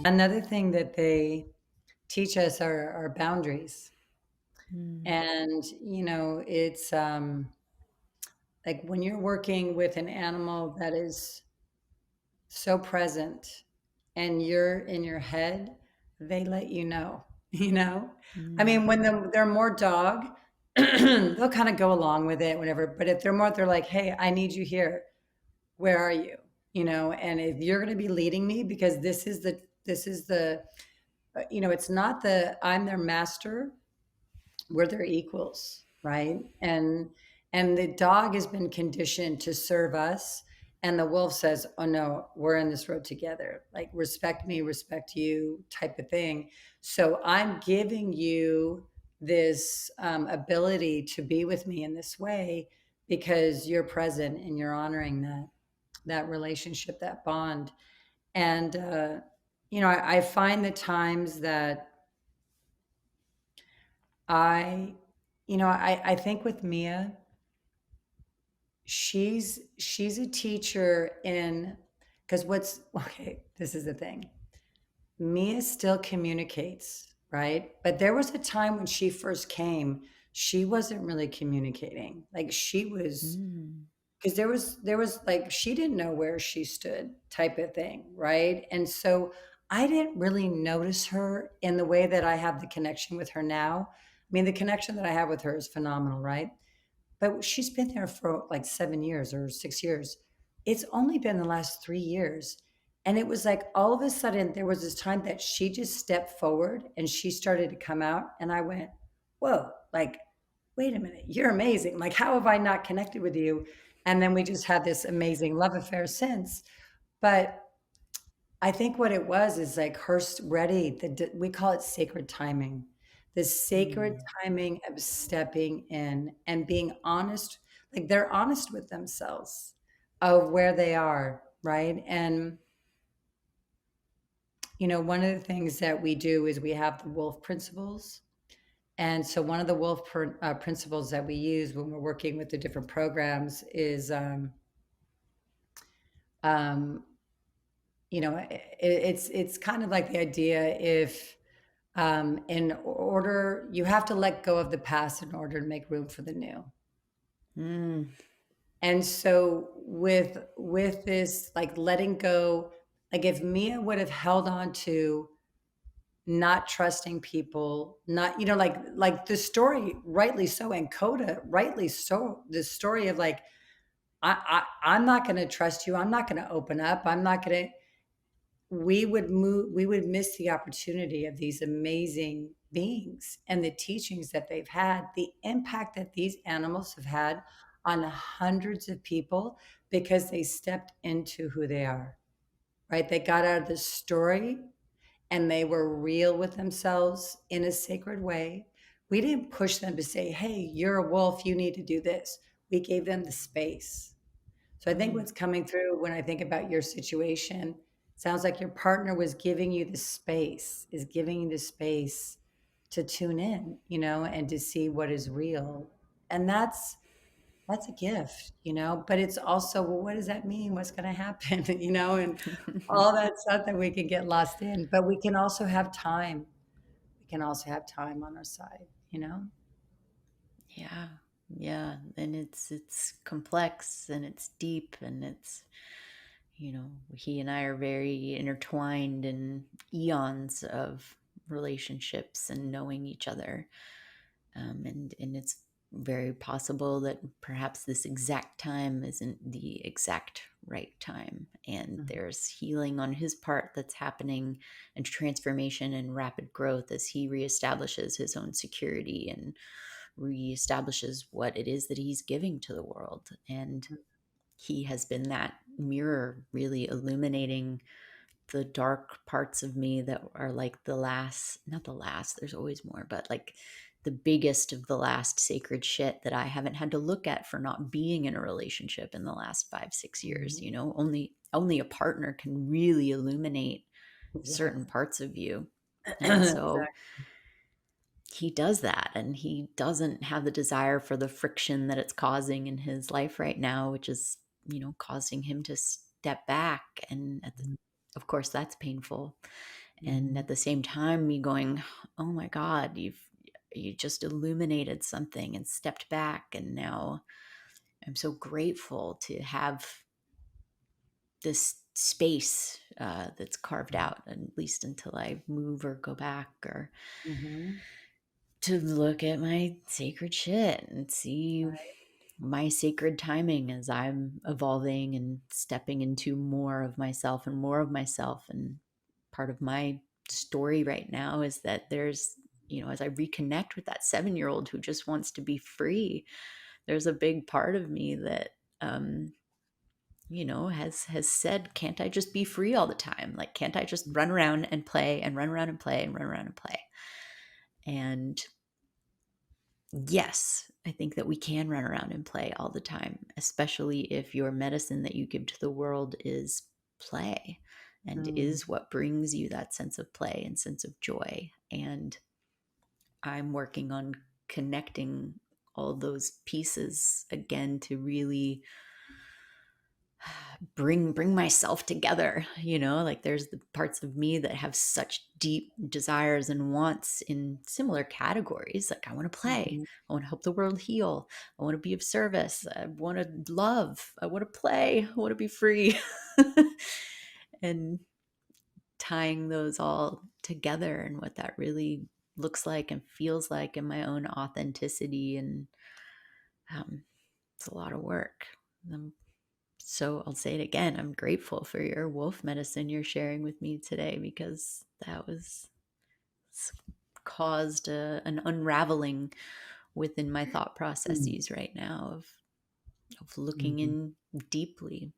Another thing that they teach us are boundaries. Mm. And, it's like when you're working with an animal that is so present and you're in your head, they let you know, you know? I Mm. mean, when they're more dog, they'll kind of go along with it, whatever. But if they're more, they're like, hey, I need you here. Where are you? And if you're going to be leading me, because it's not I'm their master, we're their equals, right? And the dog has been conditioned to serve us, and the wolf says, oh no, we're in this road together, like respect me, respect you, type of thing. So I'm giving you this ability to be with me in this way because you're present and you're honoring that relationship, that bond. And I find the times that I, I think with Mia, she's a teacher in, because what's okay, this is the thing. Mia still communicates, right? But there was a time when she first came, she wasn't really communicating. Like she was, Mm. because there was like she didn't know where she stood, type of thing, right? And so I didn't really notice her in the way that I have the connection with her now. I mean, the connection that I have with her is phenomenal, right? But she's been there for like 7 years or 6 years. It's only been the last 3 years. And it was like all of a sudden there was this time that she just stepped forward and she started to come out. And I went, whoa, like, wait a minute, you're amazing. Like, how have I not connected with you? And then we just had this amazing love affair since. But I think what it was is like her ready. We call it sacred timing. The sacred Mm. timing of stepping in and being honest, like they're honest with themselves of where they are, right? And one of the things that we do is we have the wolf principles. And so one of the wolf principles that we use when we're working with the different programs is um, it's kind of like the idea if in order you have to let go of the past in order to make room for the new. Mm. And so with this, like letting go, like if Mia would have held on to not trusting people, not like the story, rightly so, and Coda, rightly so, the story of like I'm not going to trust you, I'm not going to open up, I'm not going to, we would miss the opportunity of these amazing beings and the teachings that they've had, the impact that these animals have had on hundreds of people because they stepped into who they are, right? They got out of the story and they were real with themselves in a sacred way. We didn't push them to say, hey, you're a wolf, you need to do this. We gave them the space. So I think Mm. what's coming through when I think about your situation, sounds like your partner was giving you the space, is giving you the space to tune in, and to see what is real. And that's a gift, but it's also, well, what does that mean? What's going to happen? And all that stuff that we can get lost in, but we can also have time. We can also have time on our side. Yeah. Yeah. And it's complex and it's deep and he and I are very intertwined in eons of relationships and knowing each other. And it's very possible that perhaps this exact time isn't the exact right time. And Mhm. there's healing on his part that's happening, and transformation and rapid growth as he reestablishes his own security and reestablishes what it is that he's giving to the world. And he has been that mirror, really illuminating the dark parts of me that are like the last, not the last, there's always more, but like the biggest of the last sacred shit that I haven't had to look at for not being in a relationship in the last 5 6 years. Mhm. Only a partner can really illuminate certain Exactly. parts of you. And so Exactly. he does that, and he doesn't have the desire for the friction that it's causing in his life right now, which is causing him to step back. And of course that's painful. And Mhm. at the same time, me going, oh my God, you just illuminated something and stepped back. And now I'm so grateful to have this space that's carved out, at least until I move or go back, or Mhm. to look at my sacred shit and see Right. my sacred timing as I'm evolving and stepping into more of myself and more of myself. And part of my story right now is that there's, as I reconnect with that 7-year old who just wants to be free, there's a big part of me that, has said, can't I just be free all the time? Like, can't I just run around and play and run around and play and run around and play? And yes, I think that we can run around and play all the time, especially if your medicine that you give to the world is play and Mm. is what brings you that sense of play and sense of joy. And I'm working on connecting all those pieces again to really bring myself together, like there's the parts of me that have such deep desires and wants in similar categories. Like, I want to play, Mhm. I want to help the world heal, I want to be of service, I want to love, I want to play, I want to be free. And tying those all together and what that really looks like and feels like in my own authenticity, and um, it's a lot of work. So I'll say it again. I'm grateful for your wolf medicine you're sharing with me today, because that was caused an unraveling within my thought Mm. processes right now of looking Mhm. in deeply.